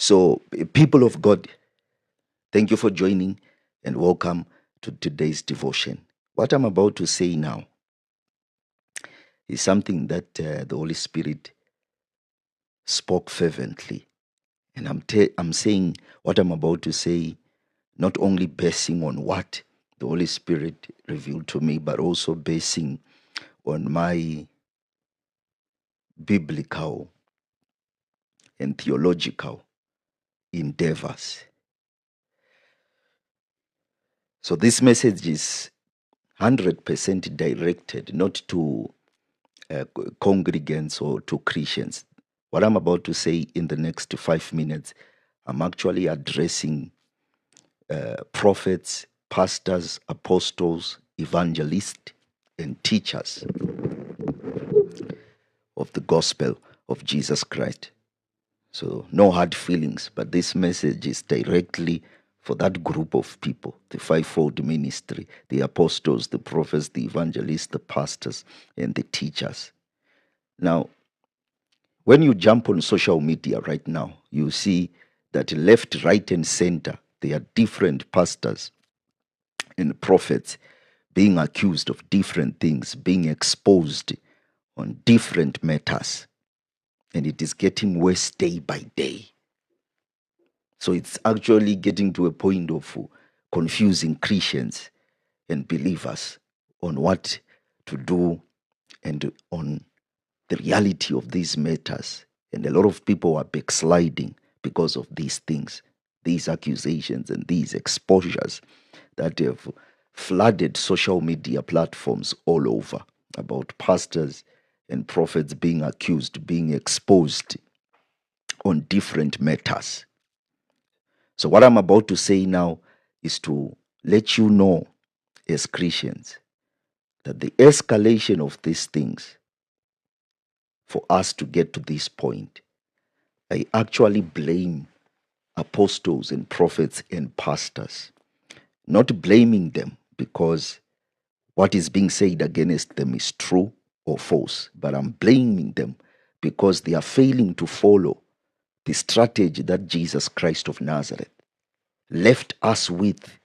So, people of God, thank you for joining and welcome to today's devotion. What I'm about to say now is something that the Holy Spirit spoke fervently. And I'm saying what I'm about to say, not only basing on what the Holy Spirit revealed to me, but also basing on my biblical and theological endeavors. So this message is 100% directed not to congregants or to Christians. What I'm about to say in the next 5 minutes, I'm actually addressing prophets, pastors, apostles, evangelists, and teachers of the gospel of Jesus Christ. So, no hard feelings, but this message is directly for that group of people, the fivefold ministry, the apostles, the prophets, the evangelists, the pastors, and the teachers. Now, when you jump on social media right now, you see that left, right, and center, there are different pastors and prophets being accused of different things, being exposed on different matters. And it is getting worse day by day. So it's actually getting to a point of confusing Christians and believers on what to do and on the reality of these matters. And a lot of people are backsliding because of these things, these accusations and these exposures that have flooded social media platforms all over about pastors and prophets being accused, being exposed on different matters. So, what I'm about to say now is to let you know, as Christians, that the escalation of these things for us to get to this point, I actually blame apostles and prophets and pastors, not blaming them because what is being said against them is true or false, but I'm blaming them because they are failing to follow the strategy that Jesus Christ of Nazareth left us with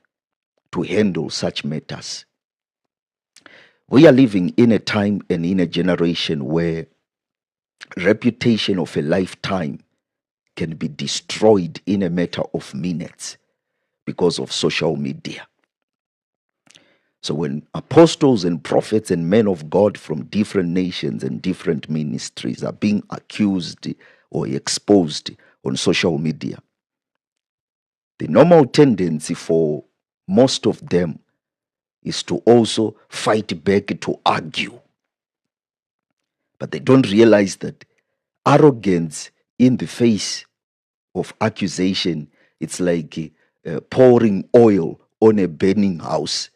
to handle such matters. We are living in a time and in a generation where reputation of a lifetime can be destroyed in a matter of minutes because of social media. So when apostles and prophets and men of God from different nations and different ministries are being accused or exposed on social media, the normal tendency for most of them is to also fight back, to argue. But they don't realize that arrogance in the face of accusation, it's like pouring oil on a burning house.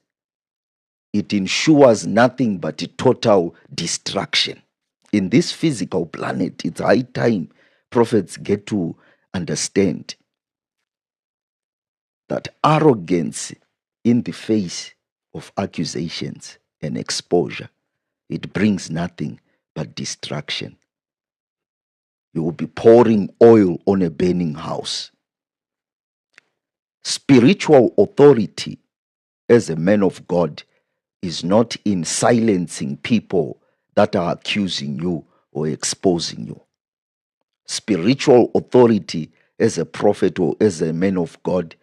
It ensures nothing but a total destruction. In this physical planet, it's high time prophets get to understand that arrogance in the face of accusations and exposure, it brings nothing but destruction. You will be pouring oil on a burning house. Spiritual authority as a man of God is not in silencing people that are accusing you or exposing you. Spiritual authority as a prophet or as a man of God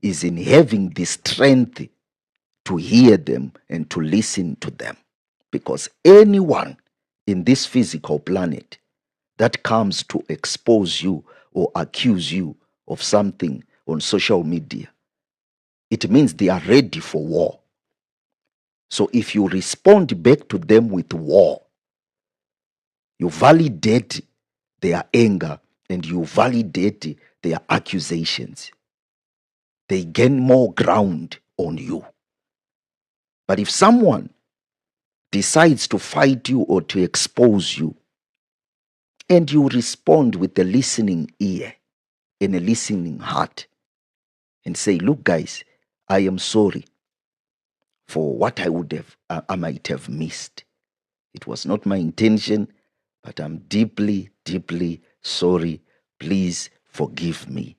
is in having the strength to hear them and to listen to them. Because anyone in this physical planet that comes to expose you or accuse you of something on social media, it means they are ready for war. So if you respond back to them with war, you validate their anger and you validate their accusations. They gain more ground on you. But if someone decides to fight you or to expose you, and you respond with a listening ear and a listening heart, and say, look, guys, I am sorry for what I might have missed. It was not my intention, but I'm deeply, deeply sorry. Please forgive me.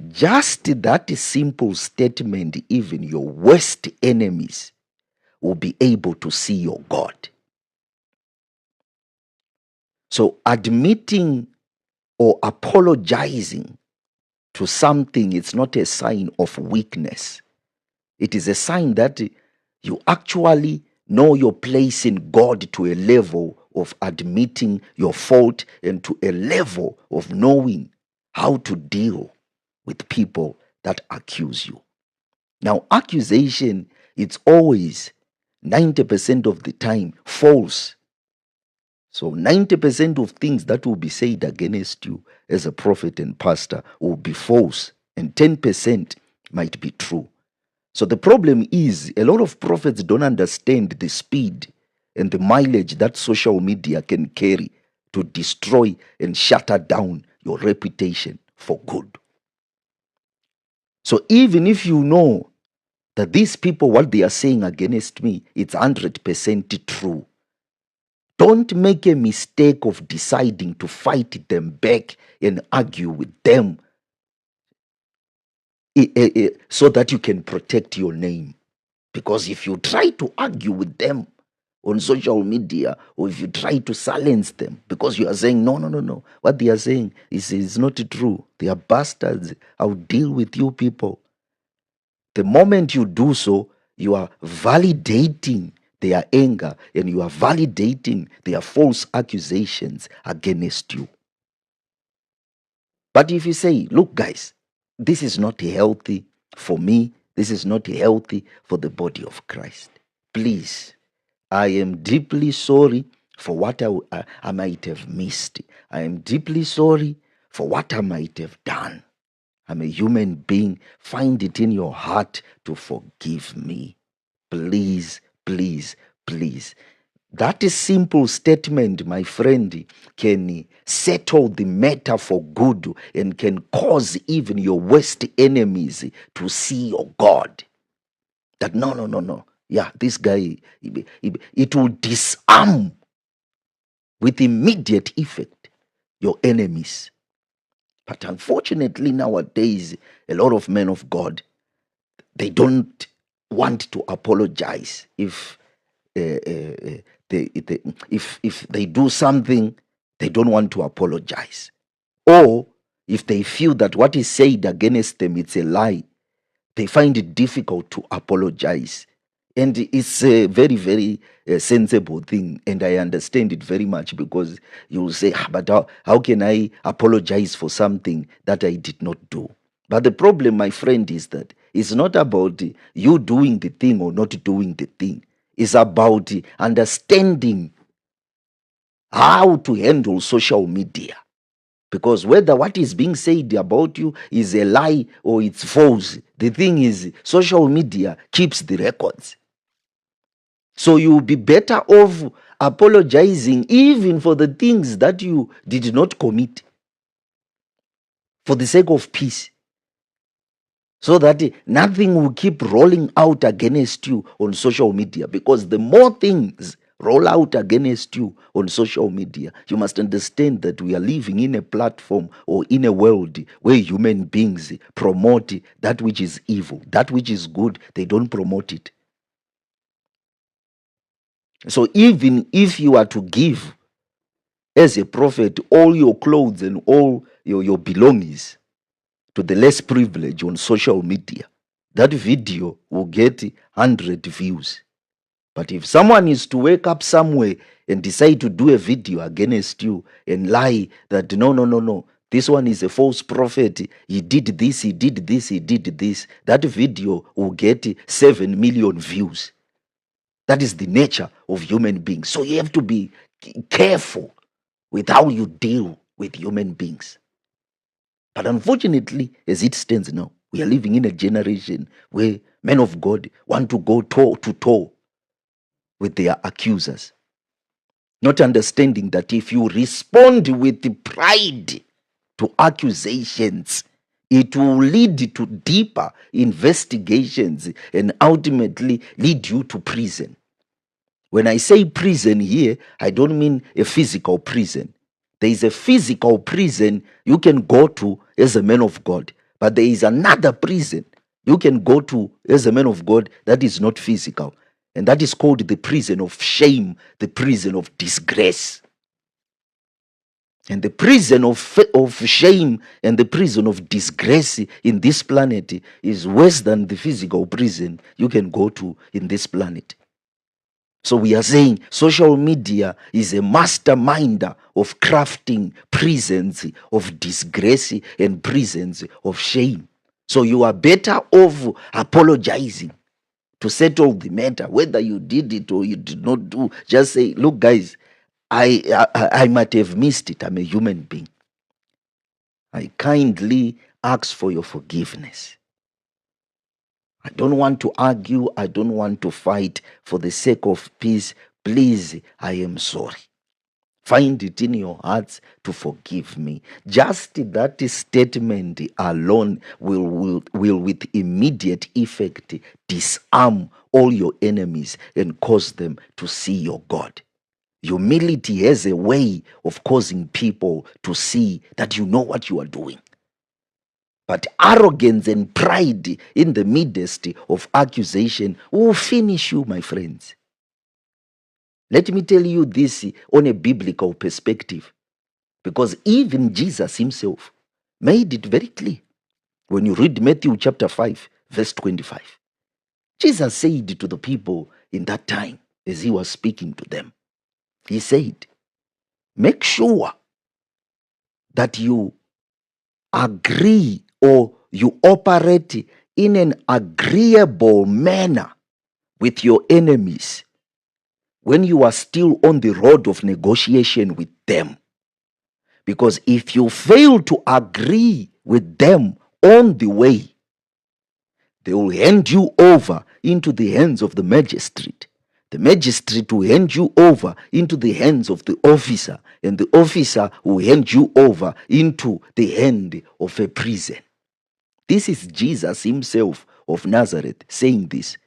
Just that simple statement, even your worst enemies will be able to see your God. So admitting or apologizing to something, it's not a sign of weakness. It is a sign that you actually know your place in God to a level of admitting your fault and to a level of knowing how to deal with people that accuse you. Now, accusation, it's always 90% of the time false. So 90% of things that will be said against you as a prophet and pastor will be false, and 10% might be true. So the problem is a lot of prophets don't understand the speed and the mileage that social media can carry to destroy and shatter down your reputation for good. So even if you know that these people, what they are saying against me, it's 100% true, don't make a mistake of deciding to fight them back and argue with them so that you can protect your name. Because if you try to argue with them on social media, or if you try to silence them because you are saying, no, what they are saying is not true, they are bastards, I'll deal with you people. The moment you do so, you are validating their anger and you are validating their false accusations against you. But if you say, look, guys, this is not healthy for me, this is not healthy for the body of Christ, please, I am deeply sorry for what I might have missed. I am deeply sorry for what I might have done. I'm a human being. Find it in your heart to forgive me. Please, please, please. That is simple statement, my friend, can settle the matter for good and can cause even your worst enemies to see your God. That no. Yeah, this guy, it will disarm with immediate effect your enemies. But unfortunately, nowadays, a lot of men of God, they don't want to apologize if if they do something, they don't want to apologize. Or if they feel that what is said against them it's a lie, they find it difficult to apologize. And it's a very, very sensible thing. And I understand it very much, because you will say, but how can I apologize for something that I did not do? But the problem, my friend, is that it's not about you doing the thing or not doing the thing. It's about understanding how to handle social media. Because whether what is being said about you is a lie or it's false, the thing is social media keeps the records. So you'll be better off apologizing even for the things that you did not commit, for the sake of peace, so that nothing will keep rolling out against you on social media. Because the more things roll out against you on social media, you must understand that we are living in a platform or in a world where human beings promote that which is evil. That which is good, they don't promote it. So even if you are to give as a prophet all your clothes and all your belongings to the less privileged on social media, that video will get 100 views. But if someone is to wake up somewhere and decide to do a video against you and lie that no, this one is a false prophet, he did this, he did this, he did this, that video will get 7 million views. That is the nature of human beings. So you have to be careful with how you deal with human beings. But unfortunately, as it stands now, we are living in a generation where men of God want to go toe to toe with their accusers, not understanding that if you respond with pride to accusations, it will lead to deeper investigations and ultimately lead you to prison. When I say prison here, I don't mean a physical prison, There is a physical prison you can go to as a man of God, but there is another prison you can go to as a man of God that is not physical, and that is called the prison of shame, the prison of disgrace. And the prison of shame and the prison of disgrace in this planet is worse than the physical prison you can go to in this planet. So we are saying social media is a masterminder of crafting prisons of disgrace and prisons of shame. So you are better off apologizing to settle the matter, whether you did it or you did not do. Just say, look, guys, I might have missed it. I'm a human being. I kindly ask for your forgiveness. I don't want to argue. I don't want to fight for the sake of peace. Please, I am sorry. Find it in your hearts to forgive me. Just that statement alone will with immediate effect disarm all your enemies and cause them to see your God. Humility has a way of causing people to see that you know what you are doing. But arrogance and pride in the midst of accusation will finish you, my friends. Let me tell you this on a biblical perspective, because even Jesus himself made it very clear. When you read Matthew chapter 5, verse 25, Jesus said to the people in that time as he was speaking to them, he said, make sure that you agree or you operate in an agreeable manner with your enemies when you are still on the road of negotiation with them. Because if you fail to agree with them on the way, they will hand you over into the hands of the magistrate. The magistrate will hand you over into the hands of the officer, and the officer will hand you over into the hand of a prison. This is Jesus himself of Nazareth saying this.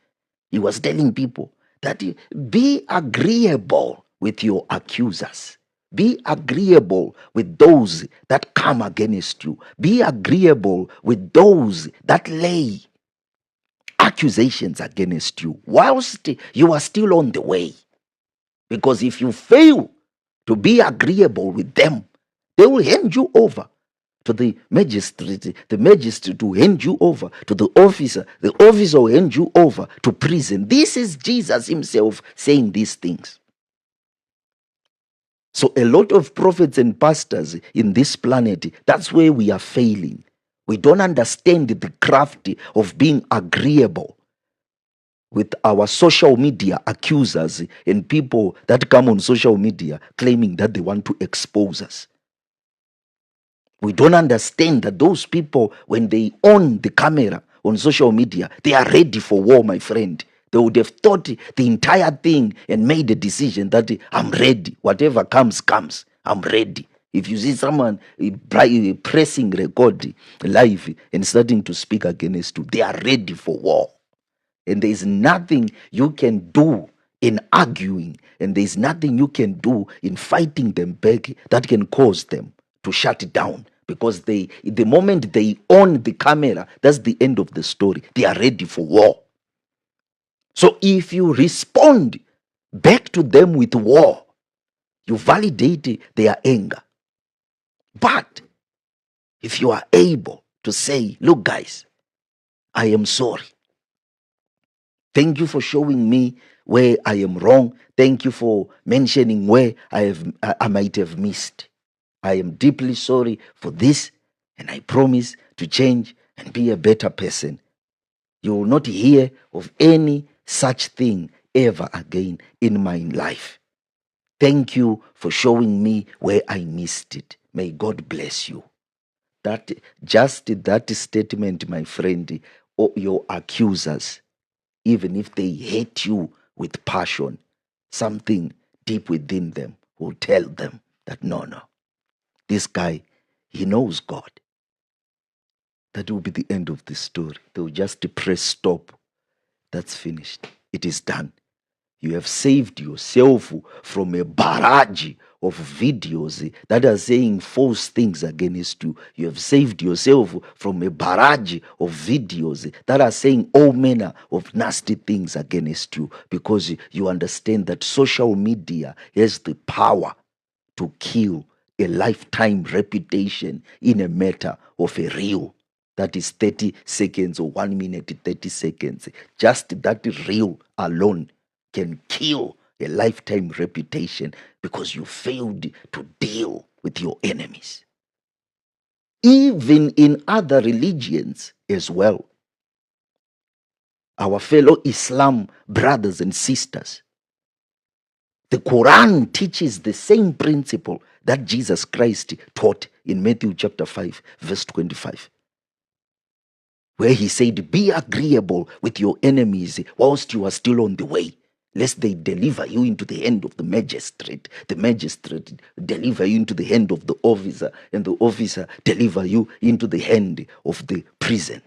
He was telling people that be agreeable with your accusers. Be agreeable with those that come against you. Be agreeable with those that lay accusations against you whilst you are still on the way. Because if you fail to be agreeable with them, they will hand you over to the magistrate will hand you over to the officer will hand you over to prison. This is Jesus himself saying these things. So a lot of prophets and pastors in this planet, that's where we are failing. We don't understand the craft of being agreeable with our social media accusers and people that come on social media claiming that they want to expose us. We don't understand that those people, when they on the camera on social media, they are ready for war, my friend. They would have thought the entire thing and made a decision that I'm ready. Whatever comes, comes. I'm ready. If you see someone pressing record live and starting to speak against you, they are ready for war. And there is nothing you can do in arguing, and there is nothing you can do in fighting them back that can cause them to shut it down. Because the moment they on the camera, that's the end of the story. They are ready for war. So if you respond back to them with war, you validate their anger. But if you are able to say, look, guys, I am sorry. Thank you for showing me where I am wrong. Thank you for mentioning where I might have missed. I am deeply sorry for this, and I promise to change and be a better person. You will not hear of any such thing ever again in my life. Thank you for showing me where I missed it. May God bless you. That statement, my friend, or your accusers, even if they hate you with passion, something deep within them will tell them that no, this guy, he knows God. That will be the end of the story. They'll just press stop. That's finished. It is done. You have saved yourself from a barrage of videos that are saying false things against you. You have saved yourself from a barrage of videos that are saying all manner of nasty things against you, because you understand that social media has the power to kill a lifetime reputation in a matter of a reel that is 30 seconds or 1 minute 30 seconds. Just that reel alone can kill a lifetime reputation because you failed to deal with your enemies. Even in other religions as well, our fellow Islam brothers and sisters, the Quran teaches the same principle that Jesus Christ taught in Matthew chapter 5, verse 25, where he said, be agreeable with your enemies whilst you are still on the way, lest they deliver you into the hand of the magistrate deliver you into the hand of the officer, and the officer deliver you into the hand of the prison.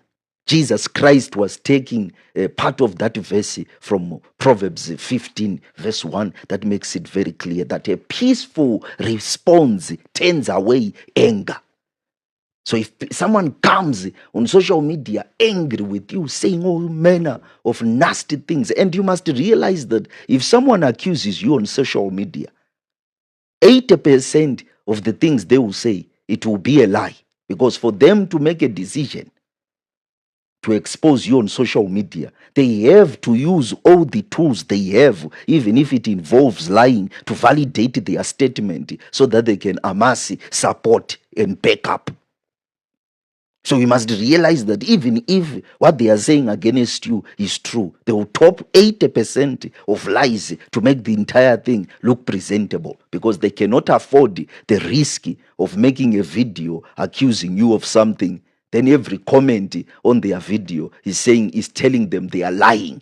Jesus Christ was taking a part of that verse from Proverbs 15, verse 1, that makes it very clear that a peaceful response turns away anger. So if someone comes on social media angry with you, saying all manner of nasty things, and you must realize that if someone accuses you on social media, 80% of the things they will say, it will be a lie. Because for them to make a decision to expose you on social media, they have to use all the tools they have, even if it involves lying, to validate their statement so that they can amass support and backup. So you must realize that even if what they are saying against you is true, they will top 80% of lies to make the entire thing look presentable, because they cannot afford the risk of making a video accusing you of something. Then every comment on their video is telling them they are lying.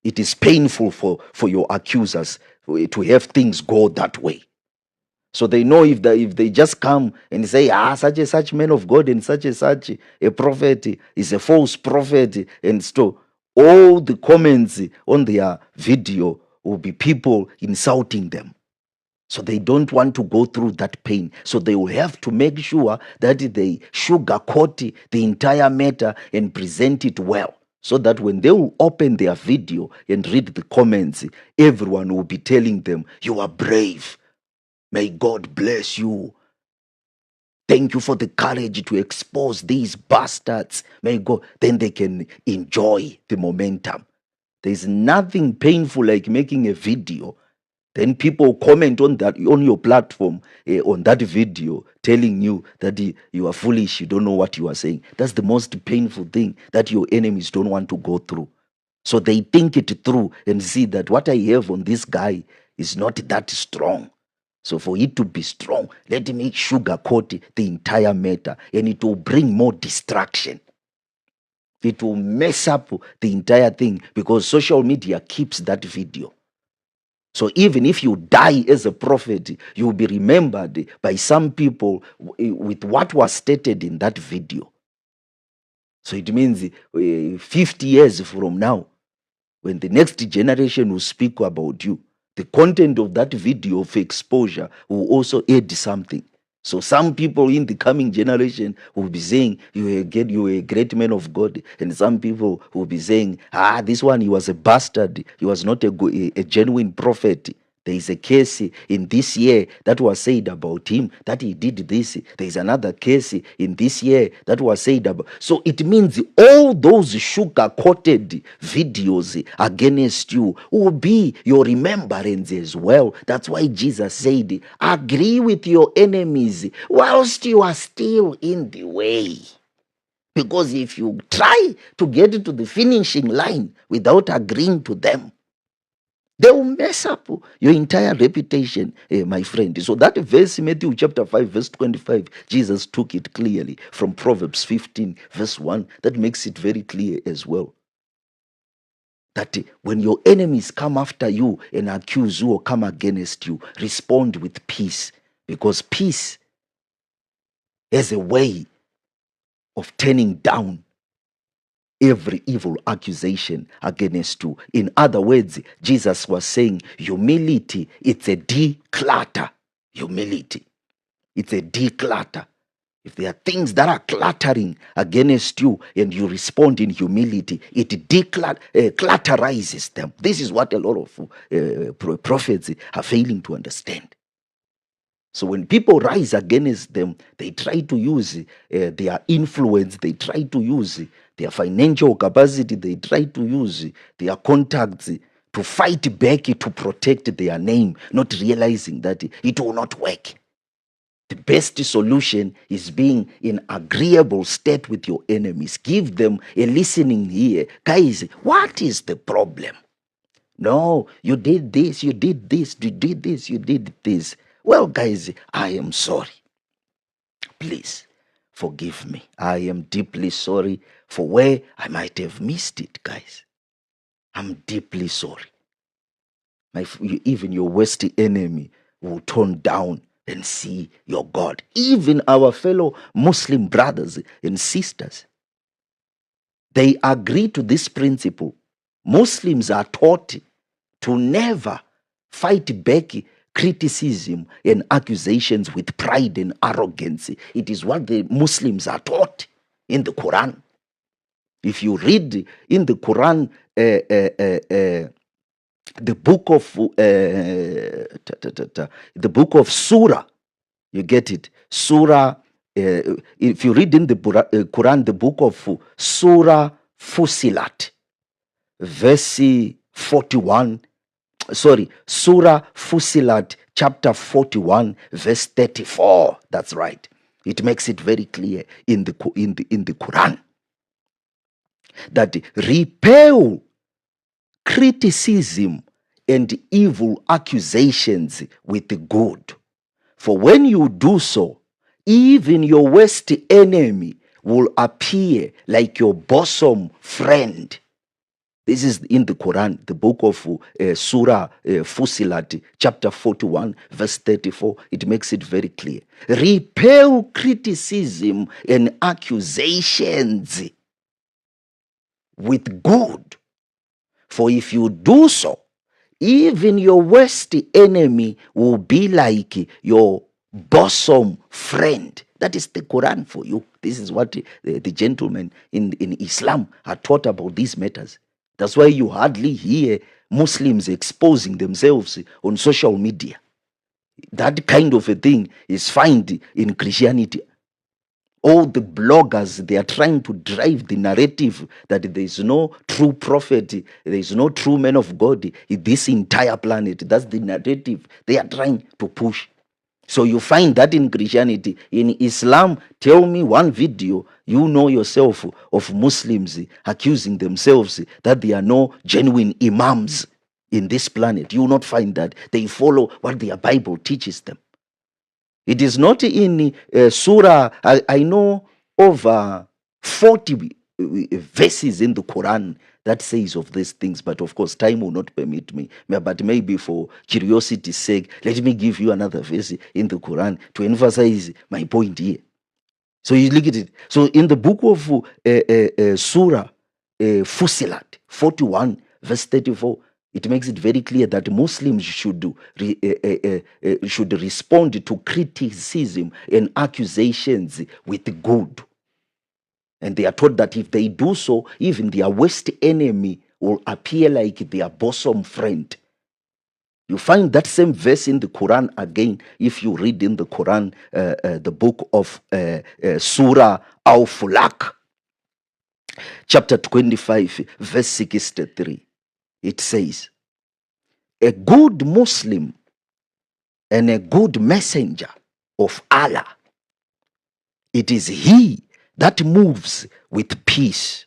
It is painful for your accusers to have things go that way. So they know if they just come and say, such and such man of God and such a prophet is a false prophet, and so all the comments on their video will be people insulting them. So they don't want to go through that pain. So they will have to make sure that they sugarcoat the entire matter and present it well, so that when they will open their video and read the comments, everyone will be telling them, you are brave. May God bless you. Thank you for the courage to expose these bastards. May God, then they can enjoy the momentum. There's nothing painful like making a video. Then people comment on that, on your platform, on that video, telling you that you are foolish, you don't know what you are saying. That's the most painful thing that your enemies don't want to go through. So they think it through and see that what I have on this guy is not that strong. So for it to be strong, let me sugarcoat the entire matter, and it will bring more distraction. It will mess up the entire thing, because social media keeps that video. So even if you die as a prophet, you will be remembered by some people with what was stated in that video. So it means 50 years from now, when the next generation will speak about you, the content of that video of exposure will also add something. So some people in the coming generation will be saying, you are a great man of God. And some people will be saying, this one, he was a bastard. He was not a genuine prophet. There is a case in this year that was said about him, that he did this. There is another case in this year that was said about. So it means all those sugar-coated videos against you will be your remembrance as well. That's why Jesus said, agree with your enemies whilst you are still in the way. Because if you try to get to the finishing line without agreeing to them, they will mess up your entire reputation, my friend. So that verse, Matthew chapter 5, verse 25, Jesus took it clearly from Proverbs 15, verse 1. That makes it very clear as well. That when your enemies come after you and accuse you or come against you, respond with peace. Because peace is a way of turning down every evil accusation against you. In other words, Jesus was saying humility, it's a declutter. humility. It's a declutter. If there are things that are cluttering against you and you respond in humility, it clutterizes them. This is what a lot of prophets are failing to understand. So when people rise against them, they try to use their influence, they try to use their financial capacity, they try to use their contacts to fight back, to protect their name, not realizing that it will not work. The best solution is being in agreeable state with your enemies. Give them a listening ear. Guys, what is the problem? No, you did this, you did this, you did this, you did this. Well, guys, I am sorry. Please forgive me. I am deeply sorry for where I might have missed it, guys. I'm deeply sorry. Even your worst enemy will turn down and see your God. Even our fellow Muslim brothers and sisters, they agree to this principle. Muslims are taught to never fight back criticism and accusations with pride and arrogance. It is what the Muslims are taught in the Quran. If you read in the Quran, the book of Surah, you get it. Surah. If you read in the Quran, the book of Surah Fusilat, verse 41. Sorry, Surah Fusilat, chapter 41, verse 34. That's right. It makes it very clear in the Quran that repel criticism and evil accusations with good. For when you do so, even your worst enemy will appear like your bosom friend. This is in the Quran, the book of Surah Fusilat, chapter 41, verse 34. It makes it very clear. Repel criticism and accusations with good. For if you do so, even your worst enemy will be like your bosom friend. That is the Quran for you. This is what the gentlemen in Islam are taught about these matters. That's why you hardly hear Muslims exposing themselves on social media. That kind of a thing is found in Christianity. All the bloggers, they are trying to drive the narrative that there is no true prophet, there is no true man of God in this entire planet. That's the narrative they are trying to push. So you find that in Christianity. In Islam, tell me one video you know yourself of Muslims accusing themselves that there are no genuine imams in this planet. You will not find that. They follow what their Bible teaches them. It is not in Surah. I know over 40 verses in the Quran that says of these things, but of course time will not permit me. But maybe for curiosity's sake, let me give you another verse in the Quran to emphasize my point here. So you look at it. So in the book of Surah Fusilat 41 verse 34, it makes it very clear that Muslims should respond to criticism and accusations with good. And they are taught that if they do so, even their worst enemy will appear like their bosom friend. You find that same verse in the Quran again if you read in the Quran the book of Surah Al-Fulaq, chapter 25, verse 63. It says, a good Muslim and a good messenger of Allah, it is he that moves with peace.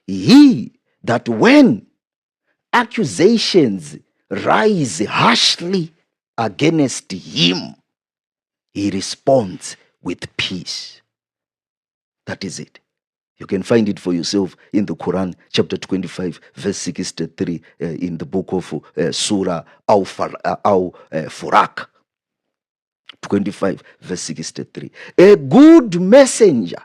He that when accusations rise harshly against him, he responds with peace. That is it. You can find it for yourself in the Quran, chapter 25, verse 63, in the book of Surah Al-Furaq, 25, verse 63. A good messenger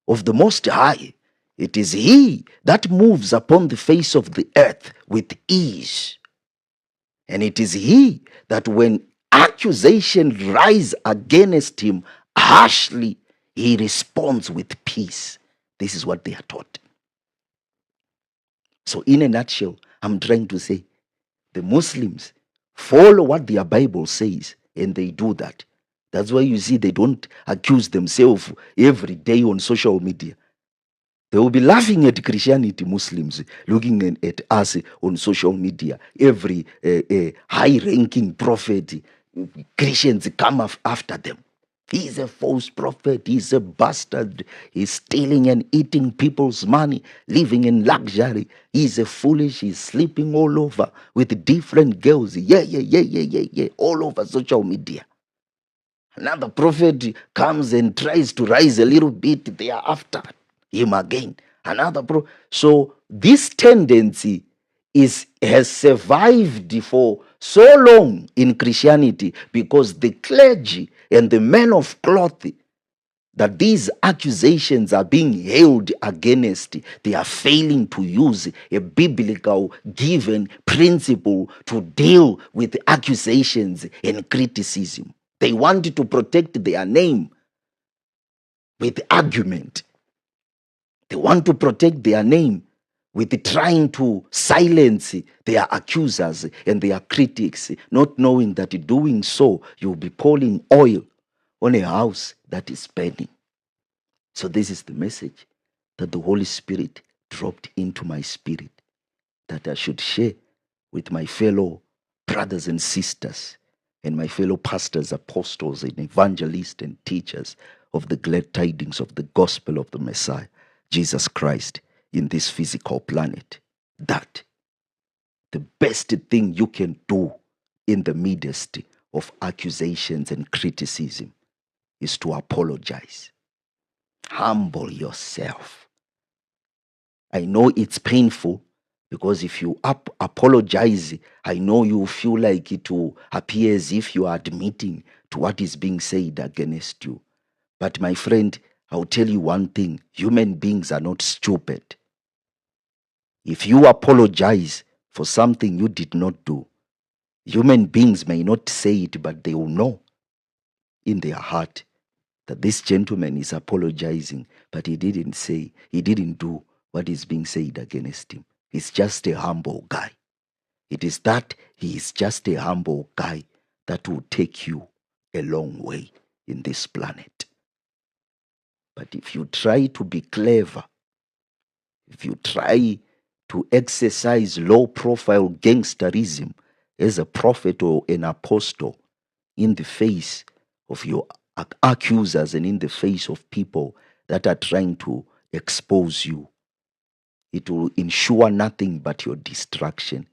of the Most High, it is he that moves upon the face of the earth with ease. And it is he that when accusation rise against him harshly, he responds with peace. This is what they are taught. So in a nutshell, I'm trying to say the Muslims follow what their Bible says and they do that. That's why you see they don't accuse themselves every day on social media. They will be laughing at Christianity, Muslims, looking at us on social media. Every high-ranking prophet, Christians come after them. He's a false prophet. He's a bastard. He's stealing and eating people's money, living in luxury. He's a foolish. He's sleeping all over with different girls. Yeah, all over social media. Another prophet comes and tries to rise a little bit. They are after him again. So this tendency has survived for so long in Christianity because the clergy and the men of cloth that these accusations are being held against, they are failing to use a biblical given principle to deal with accusations and criticism. They want to protect their name with argument. They want to protect their name with trying to silence their accusers and their critics, not knowing that doing so, you'll be pouring oil on a house that is burning. So this is the message that the Holy Spirit dropped into my spirit that I should share with my fellow brothers and sisters and my fellow pastors, apostles, and evangelists and teachers of the glad tidings of the gospel of the Messiah, Jesus Christ, in this physical planet. That the best thing you can do in the midst of accusations and criticism is to apologize. Humble yourself. I know it's painful because if you apologize, I know you feel like it will appear as if you are admitting to what is being said against you. But my friend, I'll tell you one thing. Human beings are not stupid. If you apologize for something you did not do, human beings may not say it, but they will know in their heart that this gentleman is apologizing, but he didn't do what is being said against him. He's just a humble guy. It is that he is just a humble guy that will take you a long way in this planet. But if you try to be clever, if you try to exercise low-profile gangsterism as a prophet or an apostle in the face of your accusers and in the face of people that are trying to expose you, it will ensure nothing but your destruction.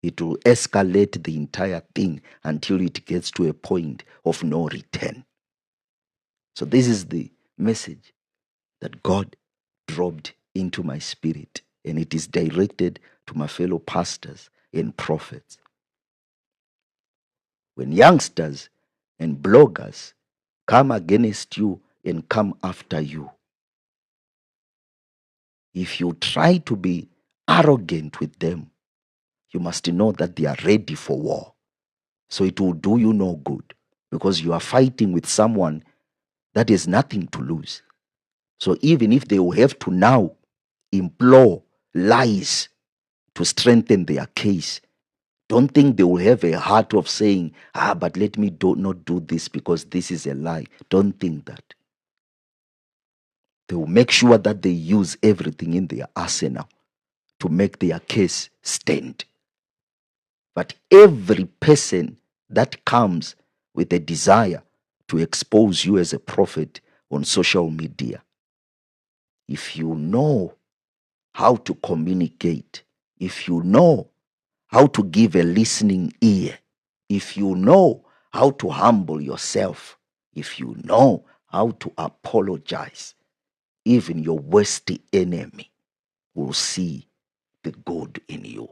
It will escalate the entire thing until it gets to a point of no return. So this is the message that God dropped into my spirit, and it is directed to my fellow pastors and prophets. When youngsters and bloggers come against you and come after you, if you try to be arrogant with them, you must know that they are ready for war. So it will do you no good because you are fighting with someone that has nothing to lose. So even if they will have to now implore lies to strengthen their case, don't think they will have a heart of saying, but let me not do this because this is a lie. Don't think that. They will make sure that they use everything in their arsenal to make their case stand. But every person that comes with a desire to expose you as a prophet on social media, if you know how to communicate, if you know how to give a listening ear, if you know how to humble yourself, if you know how to apologize, even your worst enemy will see the good in you.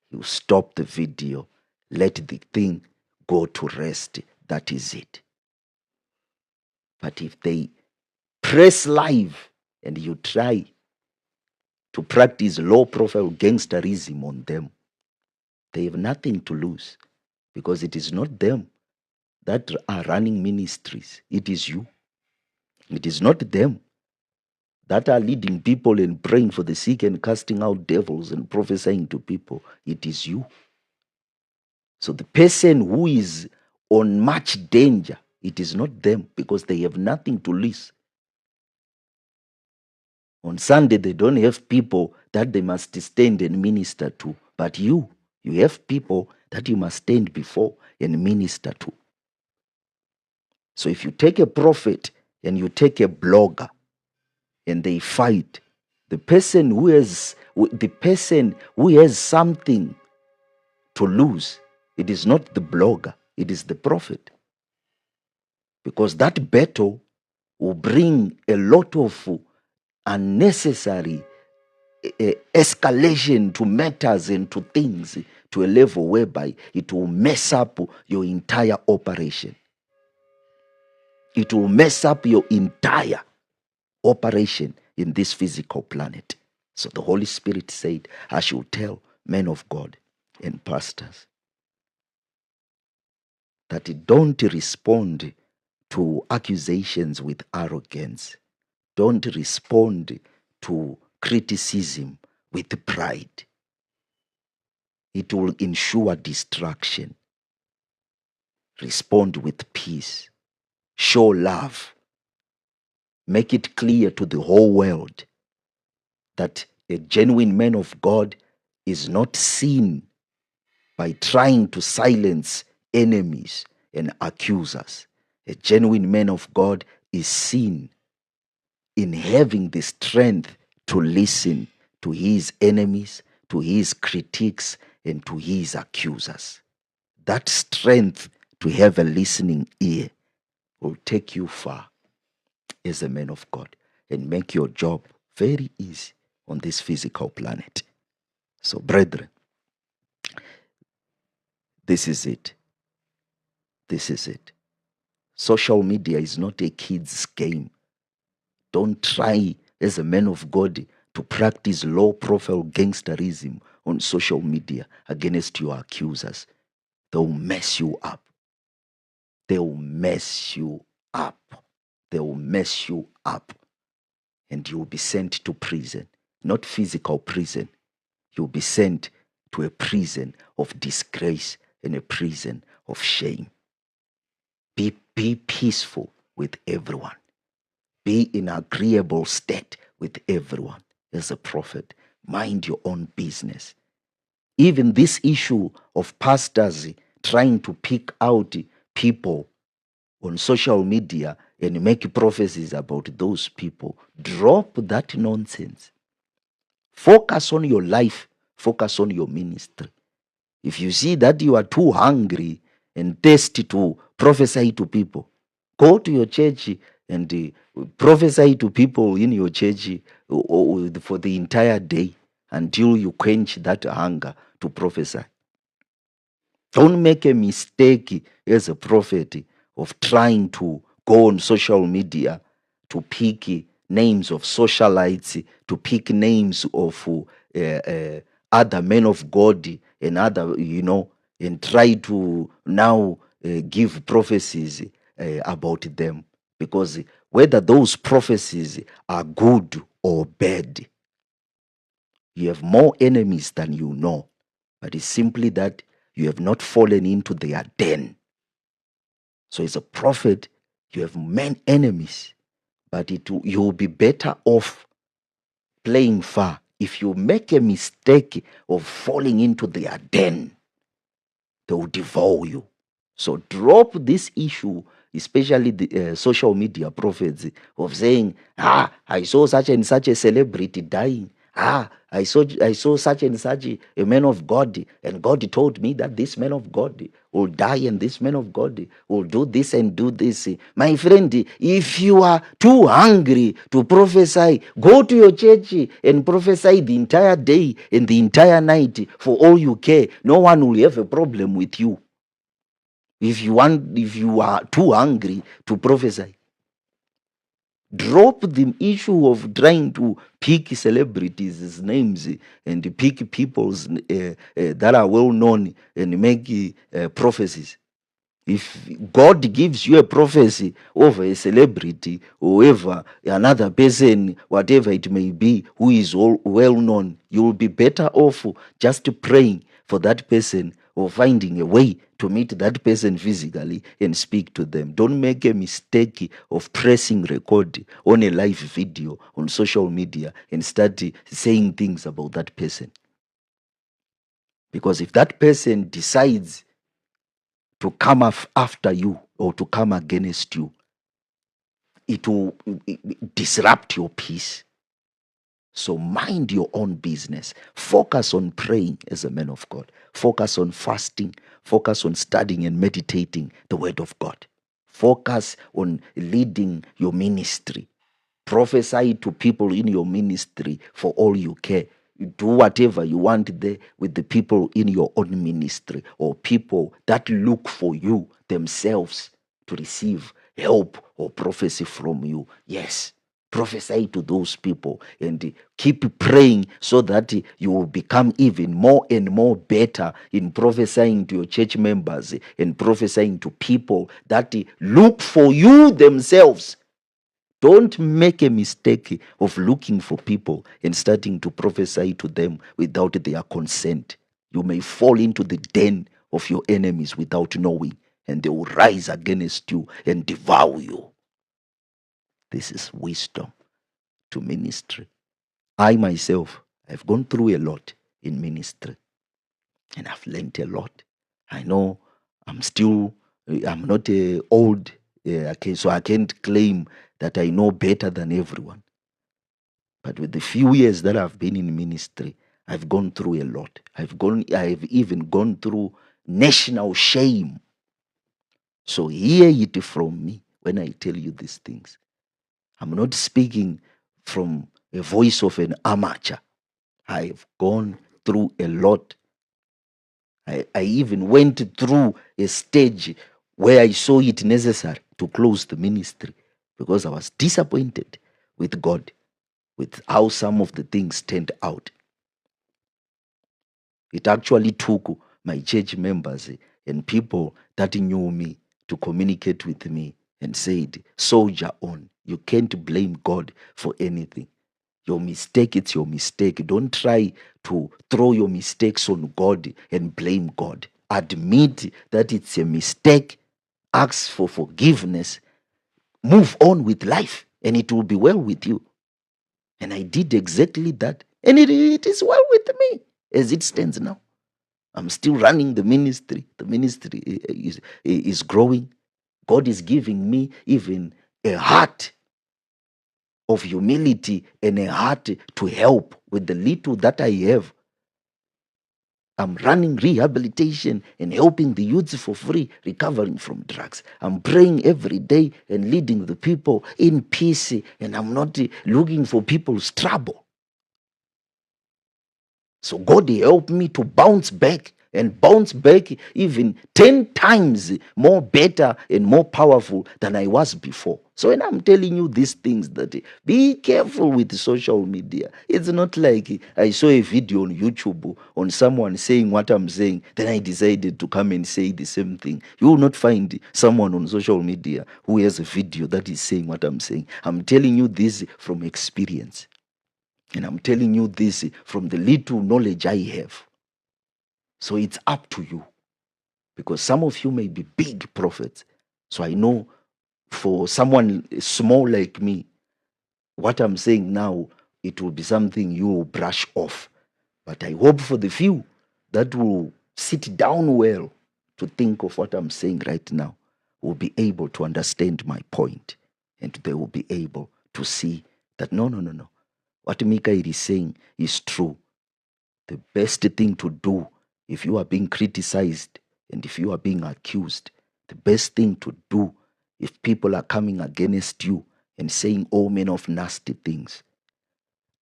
You stop the video, let the thing go to rest. That is it. But if they press live and you try to practice low profile gangsterism on them, they have nothing to lose. because it is not them that are running ministries. It is you. It is not them that are leading people and praying for the sick and casting out devils and prophesying to people. It is you. So the person who is on much danger, it is not them, because they have nothing to lose. On Sunday, they don't have people that they must stand and minister to. But you have people that you must stand before and minister to. So if you take a prophet and you take a blogger and they fight, the person who has something to lose, it is not the blogger, it is the prophet. Because that battle will bring a lot of unnecessary escalation to matters and to things to a level whereby it will mess up your entire operation. It will mess up your entire operation in this physical planet. So the Holy Spirit said, I should tell men of God and pastors that don't respond to accusations with arrogance. Don't respond to criticism with pride. It will ensure destruction. Respond with peace. Show love. Make it clear to the whole world that a genuine man of God is not seen by trying to silence enemies and accusers. A genuine man of God is seen in having the strength to listen to his enemies, to his critics, and to his accusers. That strength to have a listening ear will take you far as a man of God and make your job very easy on this physical planet. So, brethren, this is it. This is it. Social media is not a kid's game. Don't try as a man of God to practice low profile gangsterism on social media against your accusers. They'll mess you up. They'll mess you up. They'll mess you up. And you'll be sent to prison. Not physical prison. You'll be sent to a prison of disgrace and a prison of shame. Be peaceful with everyone. Be in agreeable state with everyone. As a prophet, mind your own business. Even this issue of pastors trying to pick out people on social media and make prophecies about those people, drop that nonsense. Focus on your life. Focus on your ministry. If you see that you are too hungry and thirsty to prophesy to people, go to your church and prophesy to people in your church for the entire day until you quench that hunger to prophesy. Don't make a mistake as a prophet of trying to go on social media to pick names of socialites, to pick names of other men of God and other, and try to now give prophecies about them. Because whether those prophecies are good or bad, you have more enemies than you know. But it's simply that you have not fallen into their den. So as a prophet, you have many enemies, but you will be better off playing far. If you make a mistake of falling into their den, they will devour you. So drop this issue, especially the social media prophets, of saying, I saw such and such a celebrity dying. I saw such and such a man of God, and God told me that this man of God will die and this man of God will do this and do this. My friend, if you are too hungry to prophesy, go to your church and prophesy the entire day and the entire night. For all you care, no one will have a problem with you. If you are too hungry to prophesy, Drop the issue of trying to pick celebrities' names and pick people's that are well known and make prophecies. If God gives you a prophecy over a celebrity or over another person, whatever it may be, who is well known, you will be better off just praying for that person or finding a way to meet that person physically and speak to them. Don't make a mistake of pressing record on a live video on social media and start saying things about that person. Because if that person decides to come after you or to come against you, it will disrupt your peace. So mind your own business. Focus on praying as a man of God. Focus on fasting. Focus on studying and meditating the word of God. Focus on leading your ministry. Prophesy to people in your ministry for all you care. Do whatever you want there with the people in your own ministry or people that look for you themselves to receive help or prophecy from you. Yes, prophesy to those people and keep praying so that you will become even more and more better in prophesying to your church members and prophesying to people that look for you themselves. Don't make a mistake of looking for people and starting to prophesy to them without their consent. You may fall into the den of your enemies without knowing, and they will rise against you and devour you. This is wisdom to ministry. I myself have gone through a lot in ministry, and I've learned a lot. I know I'm not old, okay, so I can't claim that I know better than everyone. But with the few years that I've been in ministry, I've gone through a lot. I've even gone through national shame. So hear it from me when I tell you these things. I'm not speaking from a voice of an amateur. I've gone through a lot. I even went through a stage where I saw it necessary to close the ministry because I was disappointed with God, with how some of the things turned out. It actually took my church members and people that knew me to communicate with me and said, soldier on. You can't blame God for anything. Your mistake, it's your mistake. Don't try to throw your mistakes on God and blame God. Admit that it's a mistake. Ask for forgiveness. Move on with life, and it will be well with you. And I did exactly that. And it is well with me as it stands now. I'm still running the ministry. The ministry is growing. God is giving me even a heart of humility and a heart to help with the little that I have. I'm running rehabilitation and helping the youths for free, recovering from drugs. I'm praying every day and leading the people in peace, and I'm not looking for people's trouble. So God helped me to bounce back and bounce back even 10 times more better and more powerful than I was before. So when I'm telling you these things, that be careful with social media. It's not like I saw a video on YouTube on someone saying what I'm saying, then I decided to come and say the same thing. You will not find someone on social media who has a video that is saying what I'm saying. I'm telling you this from experience. And I'm telling you this from the little knowledge I have. So it's up to you. Because some of you may be big prophets. So I know for someone small like me, what I'm saying now, it will be something you will brush off. But I hope for the few that will sit down well to think of what I'm saying right now will be able to understand my point, and they will be able to see that no. What Michael is saying is true. The best thing to do if you are being criticized and if you are being accused, the best thing to do if people are coming against you and saying all manner of nasty things,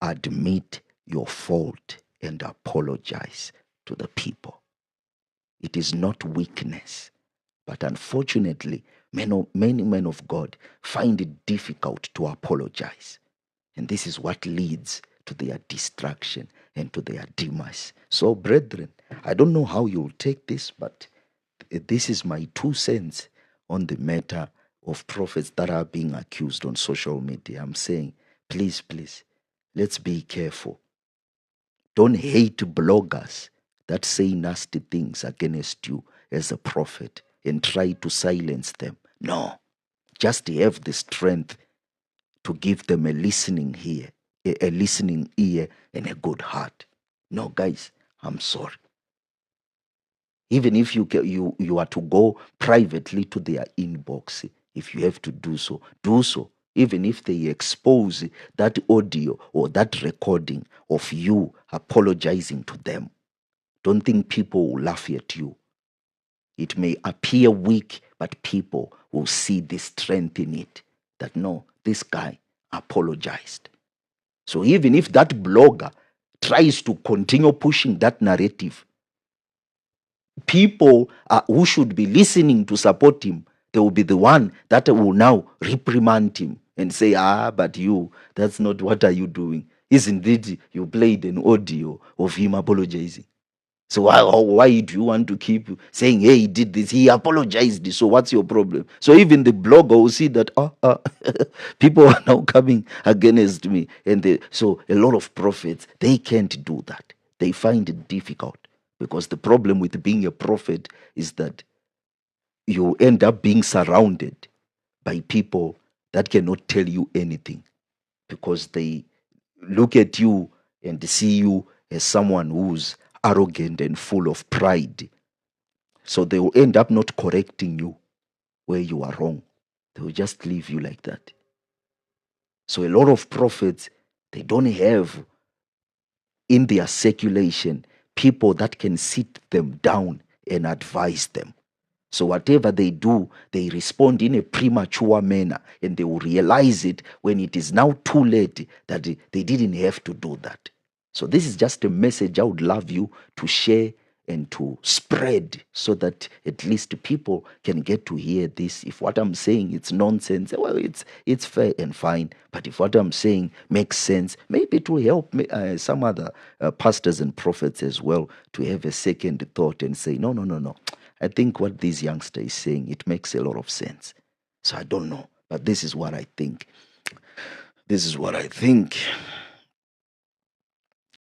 admit your fault and apologize to the people. It is not weakness, but unfortunately, Many men of God find it difficult to apologize. And this is what leads to their destruction and to their demise. So, brethren, I don't know how you'll take this, but this is my 2 cents on the matter of prophets that are being accused on social media. I'm saying, please, let's be careful. Don't hate bloggers that say nasty things against you as a prophet and try to silence them. No, just have the strength to give them a listening ear and a good heart. No, guys, I'm sorry. Even if you are to go privately to their inbox, if you have to do so, do so. Even if they expose that audio or that recording of you apologizing to them, don't think people will laugh at you. It may appear weak, but people will see the strength in it. That no, this guy apologized. So even if that blogger tries to continue pushing that narrative, people who should be listening to support him, they will be the one that will now reprimand him and say, but you, that's not, what are you doing? Isn't it you played an audio of him apologizing? So why do you want to keep saying, hey, he did this, he apologized, so what's your problem? So even the blogger will see that, people are now coming against me. So a lot of prophets, they can't do that. They find it difficult. Because the problem with being a prophet is that you end up being surrounded by people that cannot tell you anything, because they look at you and see you as someone who's arrogant and full of pride. So they will end up not correcting you where you are wrong. They will just leave you like that. So a lot of prophets, they don't have in their circulation people that can sit them down and advise them. So whatever they do, they respond in a premature manner, and they will realize it when it is now too late that they didn't have to do that. So this is just a message I would love you to share and to spread, so that at least people can get to hear this. If what I'm saying it's nonsense, well, it's fair and fine. But if what I'm saying makes sense, maybe it will help some other pastors and prophets as well to have a second thought and say, no. I think what this youngster is saying, it makes a lot of sense. So I don't know, but this is what I think. This is what I think.